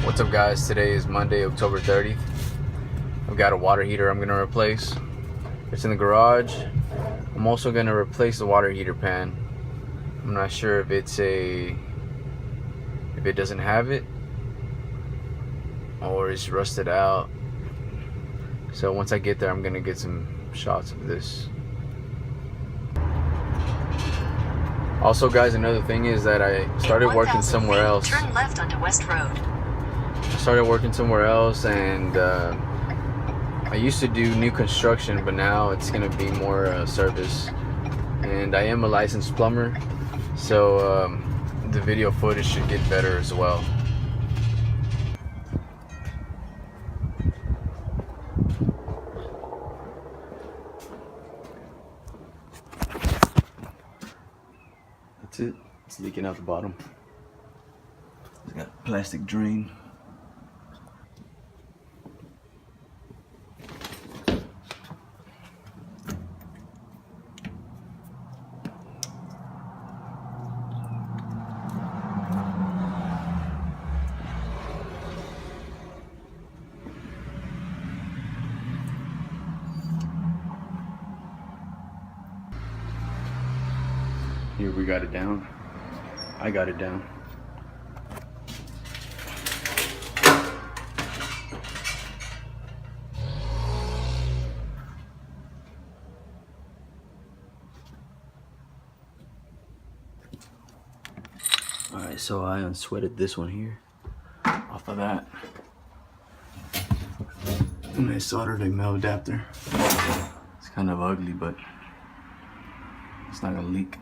What's up guys, today is Monday, October 30th. I've got a water heater I'm gonna replace. It's in the garage. I'm also gonna replace the water heater pan. I'm not sure if it doesn't have it or it's rusted out. So once I get there, I'm gonna get some shots of this. Also guys, another thing is that I started working somewhere else. Turn left onto West Road. I started working somewhere else, and I used to do new construction, but now it's gonna be more service. And I am a licensed plumber, so the video footage should get better as well. That's it. It's leaking out the bottom. It's got a plastic drain. Here we got it down. I got it down. Alright, so I unsweated this one here off of that. And I soldered a male adapter. It's kind of ugly, but it's not gonna leak.